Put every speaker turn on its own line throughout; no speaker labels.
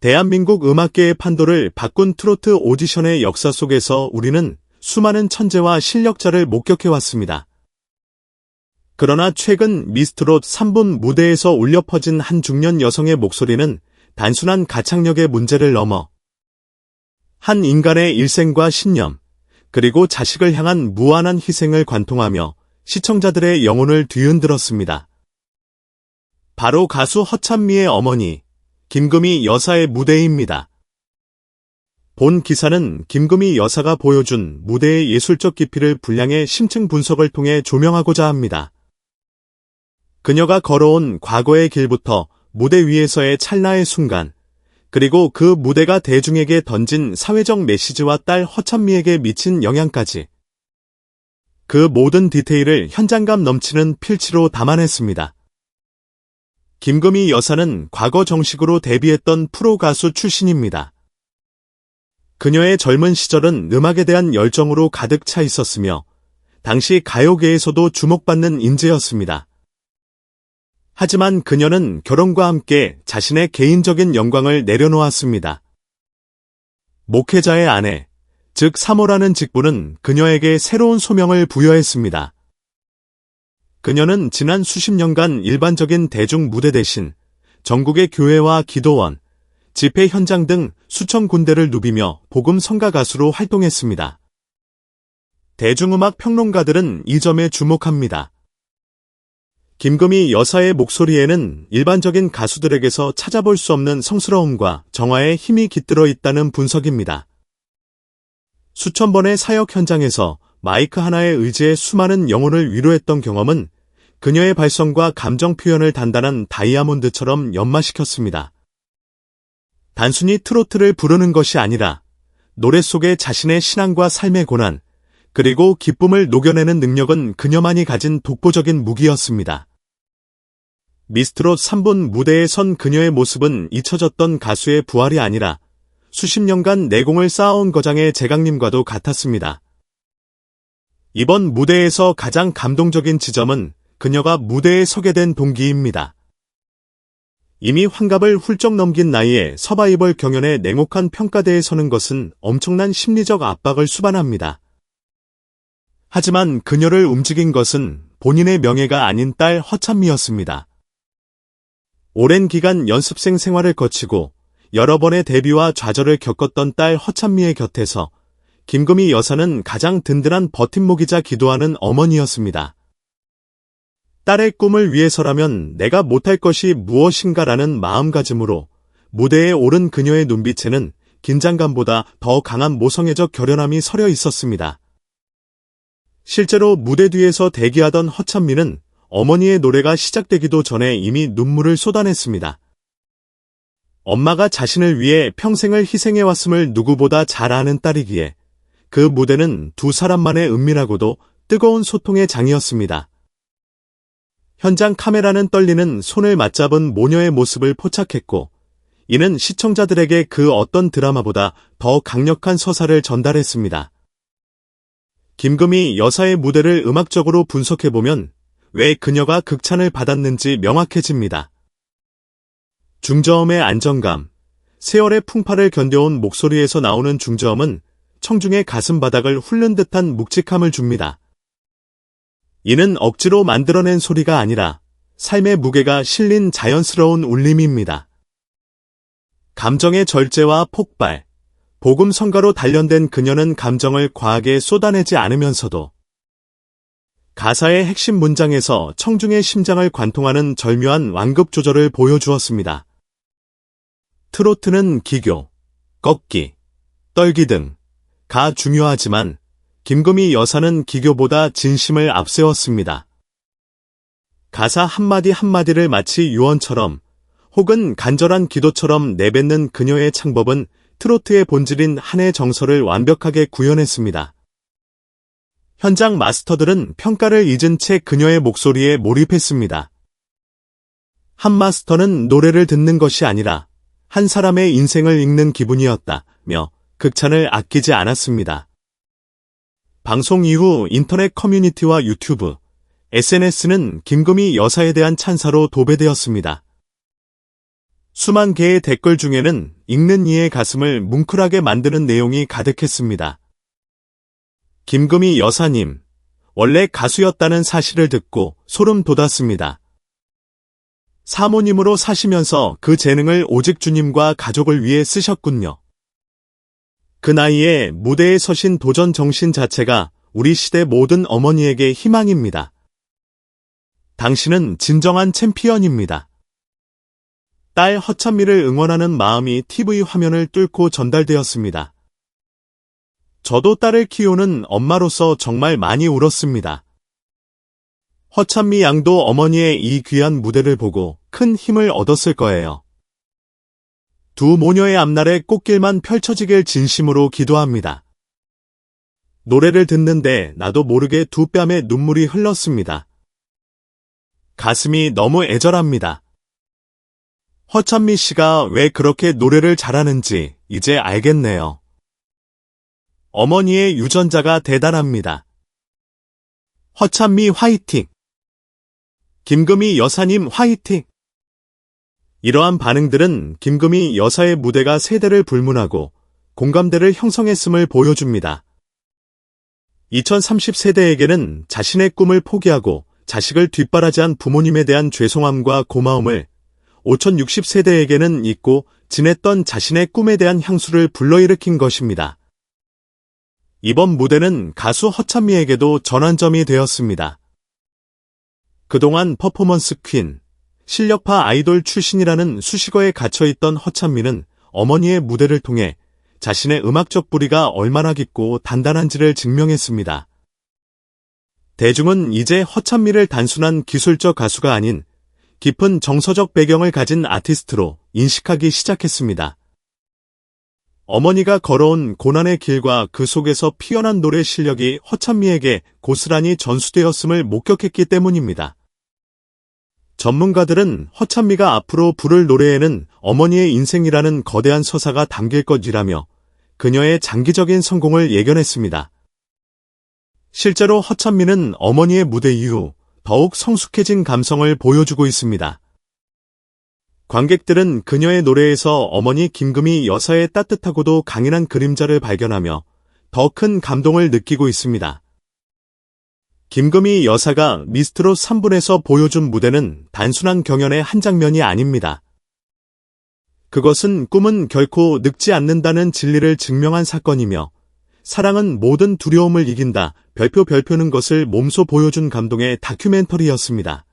대한민국 음악계의 판도를 바꾼 트로트 오디션의 역사 속에서 우리는 수많은 천재와 실력자를 목격해왔습니다. 그러나 최근 미스트롯 3분 무대에서 울려 퍼진 한 중년 여성의 목소리는 단순한 가창력의 문제를 넘어 한 인간의 일생과 신념, 그리고 자식을 향한 무한한 희생을 관통하며 시청자들의 영혼을 뒤흔들었습니다. 바로 가수 허찬미의 어머니, 김금희 여사의 무대입니다. 본 기사는 김금희 여사가 보여준 무대의 예술적 깊이를 분량의 심층 분석을 통해 조명하고자 합니다. 그녀가 걸어온 과거의 길부터 무대 위에서의 찰나의 순간, 그리고 그 무대가 대중에게 던진 사회적 메시지와 딸 허찬미에게 미친 영향까지 그 모든 디테일을 현장감 넘치는 필치로 담아냈습니다. 김금희 여사는 과거 정식으로 데뷔했던 프로 가수 출신입니다. 그녀의 젊은 시절은 음악에 대한 열정으로 가득 차 있었으며 당시 가요계에서도 주목받는 인재였습니다. 하지만 그녀는 결혼과 함께 자신의 개인적인 영광을 내려놓았습니다. 목회자의 아내, 즉 사모라는 직분은 그녀에게 새로운 소명을 부여했습니다. 그녀는 지난 수십 년간 일반적인 대중 무대 대신 전국의 교회와 기도원, 집회 현장 등 수천 군데를 누비며 복음 성가 가수로 활동했습니다. 대중음악 평론가들은 이 점에 주목합니다. 김금희 여사의 목소리에는 일반적인 가수들에게서 찾아볼 수 없는 성스러움과 정화의 힘이 깃들어 있다는 분석입니다. 수천 번의 사역 현장에서 마이크 하나에 의지해 수많은 영혼을 위로했던 경험은 그녀의 발성과 감정 표현을 단단한 다이아몬드처럼 연마시켰습니다. 단순히 트로트를 부르는 것이 아니라 노래 속에 자신의 신앙과 삶의 고난, 그리고 기쁨을 녹여내는 능력은 그녀만이 가진 독보적인 무기였습니다. 미스트롯 3분 무대에 선 그녀의 모습은 잊혀졌던 가수의 부활이 아니라 수십 년간 내공을 쌓아온 거장의 제강림과도 같았습니다. 이번 무대에서 가장 감동적인 지점은 그녀가 무대에 서게 된 동기입니다. 이미 환갑을 훌쩍 넘긴 나이에 서바이벌 경연의 냉혹한 평가대에 서는 것은 엄청난 심리적 압박을 수반합니다. 하지만 그녀를 움직인 것은 본인의 명예가 아닌 딸 허찬미였습니다. 오랜 기간 연습생 생활을 거치고 여러 번의 데뷔와 좌절을 겪었던 딸 허찬미의 곁에서 김금희 여사는 가장 든든한 버팀목이자 기도하는 어머니였습니다. 딸의 꿈을 위해서라면 내가 못할 것이 무엇인가라는 마음가짐으로 무대에 오른 그녀의 눈빛에는 긴장감보다 더 강한 모성애적 결연함이 서려 있었습니다. 실제로 무대 뒤에서 대기하던 허찬미는 어머니의 노래가 시작되기도 전에 이미 눈물을 쏟아냈습니다. 엄마가 자신을 위해 평생을 희생해왔음을 누구보다 잘 아는 딸이기에 그 무대는 두 사람만의 은밀하고도 뜨거운 소통의 장이었습니다. 현장 카메라는 떨리는 손을 맞잡은 모녀의 모습을 포착했고, 이는 시청자들에게 그 어떤 드라마보다 더 강력한 서사를 전달했습니다. 김금희 여사의 무대를 음악적으로 분석해보면 왜 그녀가 극찬을 받았는지 명확해집니다. 중저음의 안정감, 세월의 풍파를 견뎌온 목소리에서 나오는 중저음은 청중의 가슴 바닥을 훑는 듯한 묵직함을 줍니다. 이는 억지로 만들어낸 소리가 아니라 삶의 무게가 실린 자연스러운 울림입니다. 감정의 절제와 폭발, 복음 성가로 단련된 그녀는 감정을 과하게 쏟아내지 않으면서도 가사의 핵심 문장에서 청중의 심장을 관통하는 절묘한 완급 조절을 보여주었습니다. 트로트는 기교, 꺾기, 떨기 등가 중요하지만 김금희 여사는 기교보다 진심을 앞세웠습니다. 가사 한마디 한마디를 마치 유언처럼 혹은 간절한 기도처럼 내뱉는 그녀의 창법은 트로트의 본질인 한의 정서를 완벽하게 구현했습니다. 현장 마스터들은 평가를 잊은 채 그녀의 목소리에 몰입했습니다. 한 마스터는 노래를 듣는 것이 아니라 한 사람의 인생을 읽는 기분이었다며 극찬을 아끼지 않았습니다. 방송 이후 인터넷 커뮤니티와 유튜브, SNS는 김금희 여사에 대한 찬사로 도배되었습니다. 수만 개의 댓글 중에는 읽는 이의 가슴을 뭉클하게 만드는 내용이 가득했습니다. 김금희 여사님, 원래 가수였다는 사실을 듣고 소름 돋았습니다. 사모님으로 사시면서 그 재능을 오직 주님과 가족을 위해 쓰셨군요. 그 나이에 무대에 서신 도전 정신 자체가 우리 시대 모든 어머니에게 희망입니다. 당신은 진정한 챔피언입니다. 딸 허찬미를 응원하는 마음이 TV 화면을 뚫고 전달되었습니다. 저도 딸을 키우는 엄마로서 정말 많이 울었습니다. 허찬미 양도 어머니의 이 귀한 무대를 보고 큰 힘을 얻었을 거예요. 두 모녀의 앞날에 꽃길만 펼쳐지길 진심으로 기도합니다. 노래를 듣는데 나도 모르게 두 뺨에 눈물이 흘렀습니다. 가슴이 너무 애절합니다. 허찬미 씨가 왜 그렇게 노래를 잘하는지 이제 알겠네요. 어머니의 유전자가 대단합니다. 허찬미 화이팅! 김금희 여사님 화이팅! 이러한 반응들은 김금희 여사의 무대가 세대를 불문하고 공감대를 형성했음을 보여줍니다. 2030세대에게는 자신의 꿈을 포기하고 자식을 뒷바라지한 부모님에 대한 죄송함과 고마움을, 5060세대에게는 잊고 지냈던 자신의 꿈에 대한 향수를 불러일으킨 것입니다. 이번 무대는 가수 허찬미에게도 전환점이 되었습니다. 그동안 퍼포먼스 퀸, 실력파 아이돌 출신이라는 수식어에 갇혀있던 허찬미는 어머니의 무대를 통해 자신의 음악적 뿌리가 얼마나 깊고 단단한지를 증명했습니다. 대중은 이제 허찬미를 단순한 기술적 가수가 아닌 깊은 정서적 배경을 가진 아티스트로 인식하기 시작했습니다. 어머니가 걸어온 고난의 길과 그 속에서 피어난 노래 실력이 허찬미에게 고스란히 전수되었음을 목격했기 때문입니다. 전문가들은 허찬미가 앞으로 부를 노래에는 어머니의 인생이라는 거대한 서사가 담길 것이라며 그녀의 장기적인 성공을 예견했습니다. 실제로 허찬미는 어머니의 무대 이후 더욱 성숙해진 감성을 보여주고 있습니다. 관객들은 그녀의 노래에서 어머니 김금희 여사의 따뜻하고도 강인한 그림자를 발견하며 더 큰 감동을 느끼고 있습니다. 김금희 여사가 미스트롯 3분에서 보여준 무대는 단순한 경연의 한 장면이 아닙니다. 그것은 꿈은 결코 늙지 않는다는 진리를 증명한 사건이며 사랑은 모든 두려움을 이긴다, 별표는 것을 몸소 보여준 감동의 다큐멘터리였습니다.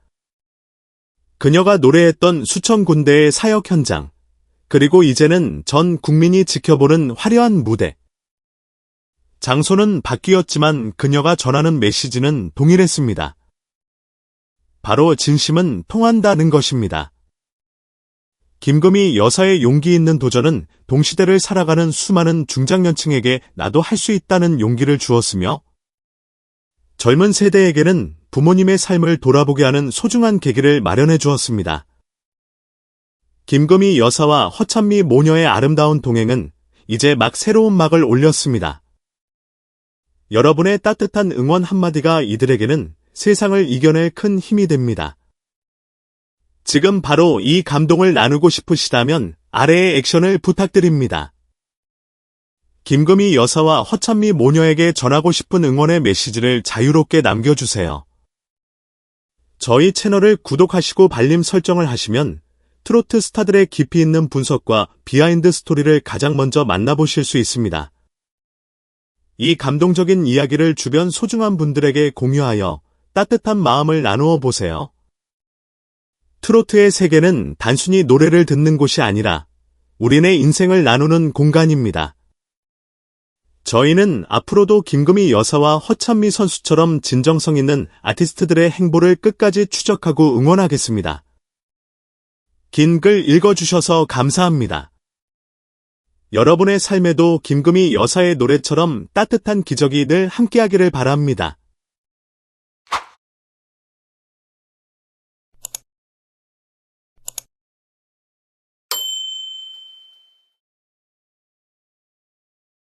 그녀가 노래했던 수천 군데의 사역 현장, 그리고 이제는 전 국민이 지켜보는 화려한 무대. 장소는 바뀌었지만 그녀가 전하는 메시지는 동일했습니다. 바로 진심은 통한다는 것입니다. 김금희 여사의 용기 있는 도전은 동시대를 살아가는 수많은 중장년층에게 나도 할 수 있다는 용기를 주었으며 젊은 세대에게는 부모님의 삶을 돌아보게 하는 소중한 계기를 마련해 주었습니다. 김금희 여사와 허찬미 모녀의 아름다운 동행은 이제 막 새로운 막을 올렸습니다. 여러분의 따뜻한 응원 한마디가 이들에게는 세상을 이겨낼 큰 힘이 됩니다. 지금 바로 이 감동을 나누고 싶으시다면 아래의 액션을 부탁드립니다. 김금희 여사와 허찬미 모녀에게 전하고 싶은 응원의 메시지를 자유롭게 남겨주세요. 저희 채널을 구독하시고 발림 설정을 하시면 트로트 스타들의 깊이 있는 분석과 비하인드 스토리를 가장 먼저 만나보실 수 있습니다. 이 감동적인 이야기를 주변 소중한 분들에게 공유하여 따뜻한 마음을 나누어 보세요. 트로트의 세계는 단순히 노래를 듣는 곳이 아니라 우리네 인생을 나누는 공간입니다. 저희는 앞으로도 김금희 여사와 허찬미 선수처럼 진정성 있는 아티스트들의 행보를 끝까지 추적하고 응원하겠습니다. 긴 글 읽어주셔서 감사합니다. 여러분의 삶에도 김금희 여사의 노래처럼 따뜻한 기적이 늘 함께하기를 바랍니다.